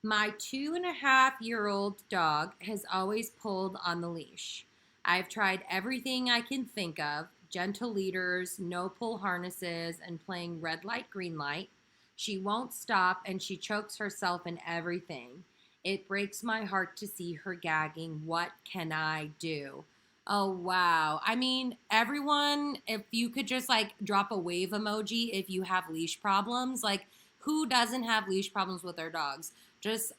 My 2.5-year-old dog has always pulled on the leash. I've tried everything I can think of: gentle leaders, no pull harnesses, and playing red light, green light. She won't stop and she chokes herself in everything. It breaks my heart to see her gagging. What can I do? Oh, wow. I mean, everyone, if you could just like drop a wave emoji if you have leash problems, like who doesn't have leash problems with their dogs? Just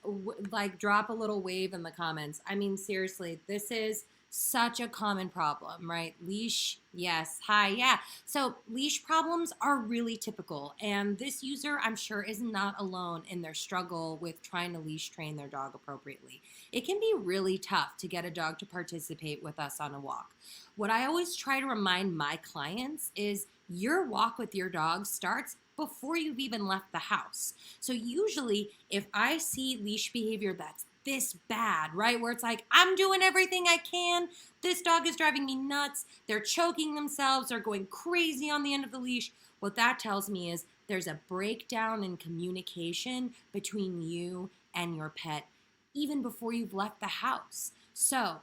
like drop a little wave in the comments. I mean, seriously, this is such a common problem, right? Leash, yes, hi, yeah. So leash problems are really typical, and this user, I'm sure, is not alone in their struggle with trying to leash train their dog appropriately. It can be really tough to get a dog to participate with us on a walk. What I always try to remind my clients is your walk with your dog starts before you've even left the house. So usually if I see leash behavior that's this bad, right? Where it's like, I'm doing everything I can. This dog is driving me nuts. They're choking themselves. They're going crazy on the end of the leash. What that tells me is there's a breakdown in communication between you and your pet, even before you've left the house. So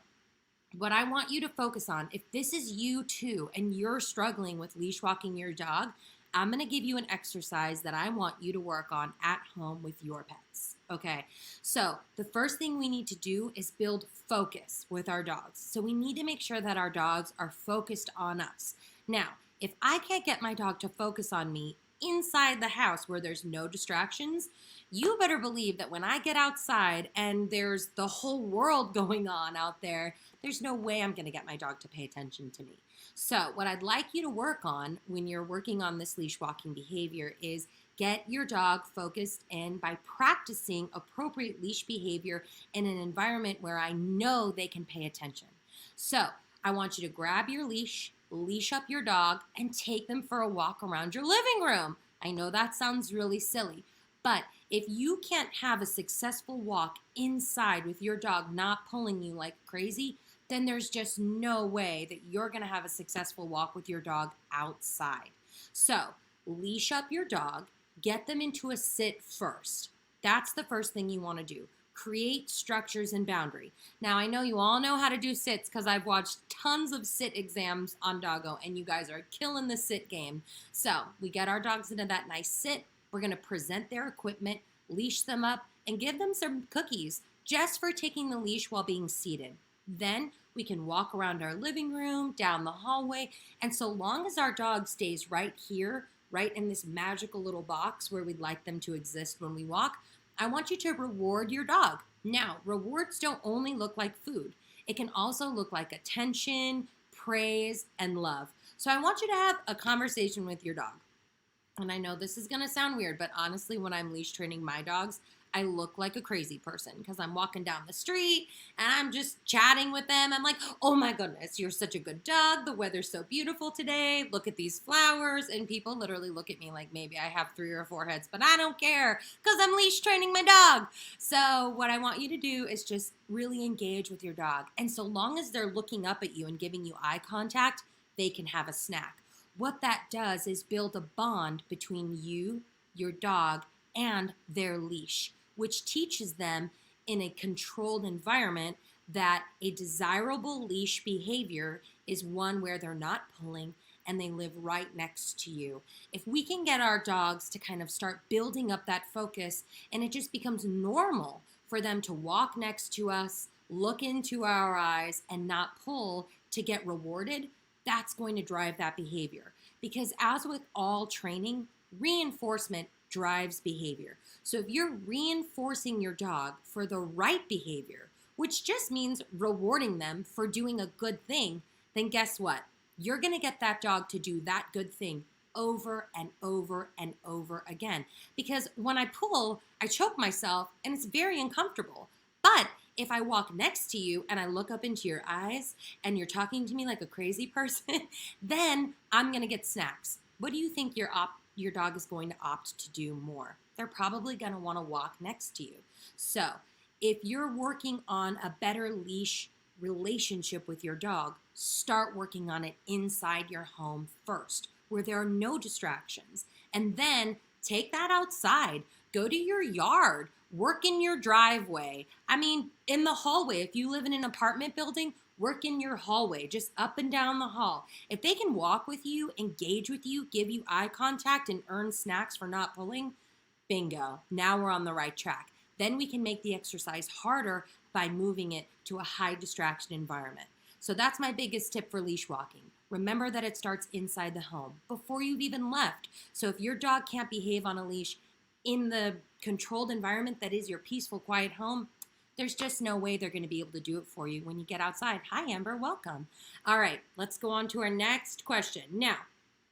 what I want you to focus on, if this is you too, and you're struggling with leash walking your dog, I'm going to give you an exercise that I want you to work on at home with your pets. Okay, so the first thing we need to do is build focus with our dogs. So we need to make sure that our dogs are focused on us. Now, if I can't get my dog to focus on me inside the house where there's no distractions, you better believe that when I get outside and there's the whole world going on out there, there's no way I'm going to get my dog to pay attention to me. So what I'd like you to work on when you're working on this leash walking behavior is get your dog focused in by practicing appropriate leash behavior in an environment where I know they can pay attention. So I want you to grab your leash, leash up your dog, and take them for a walk around your living room. I know that sounds really silly, but if you can't have a successful walk inside with your dog not pulling you like crazy, then there's just no way that you're going to have a successful walk with your dog outside. So leash up your dog, get them into a sit first. That's the first thing you want to do. Create structures and boundary. Now, I know you all know how to do sits because I've watched tons of sit exams on Dogo, and you guys are killing the sit game. So we get our dogs into that nice sit. We're going to present their equipment, leash them up, and give them some cookies just for taking the leash while being seated. Then we can walk around our living room, down the hallway, and so long as our dog stays right here, right in this magical little box where we'd like them to exist when we walk, I want you to reward your dog. Now, rewards don't only look like food. It can also look like attention, praise, and love. So I want you to have a conversation with your dog. And I know this is going to sound weird, but honestly, when I'm leash training my dogs, I look like a crazy person because I'm walking down the street and I'm just chatting with them. I'm like, oh my goodness, you're such a good dog. The weather's so beautiful today. Look at these flowers. And people literally look at me like maybe I have 3 or 4 heads, but I don't care because I'm leash training my dog. So what I want you to do is just really engage with your dog. And so long as they're looking up at you and giving you eye contact, they can have a snack. What that does is build a bond between you, your dog, and their leash, which teaches them in a controlled environment that a desirable leash behavior is one where they're not pulling and they live right next to you. If we can get our dogs to kind of start building up that focus and it just becomes normal for them to walk next to us, look into our eyes, and not pull to get rewarded, that's going to drive that behavior. Because as with all training, reinforcement drives behavior. So if you're reinforcing your dog for the right behavior, which just means rewarding them for doing a good thing, then guess what? You're going to get that dog to do that good thing over and over and over again. Because when I pull, I choke myself and it's very uncomfortable. But if I walk next to you and I look up into your eyes and you're talking to me like a crazy person, then I'm going to get snacks. What do you think your dog is going to opt to do more? They're probably going to want to walk next to you. So if you're working on a better leash relationship with your dog, start working on it inside your home first, where there are no distractions. And then take that outside. Go to your yard Work in your driveway. I mean, in the hallway. If you live in an apartment building, work in your hallway, just up and down the hall. If they can walk with you, engage with you, give you eye contact, and earn snacks for not pulling, bingo. Now we're on the right track. Then we can make the exercise harder by moving it to a high distraction environment. So that's my biggest tip for leash walking. Remember that it starts inside the home before you've even left. So if your dog can't behave on a leash in the controlled environment that is your peaceful, quiet home, there's just no way they're going to be able to do it for you when you get outside. Hi, Amber. Welcome. All right, let's go on to our next question. Now,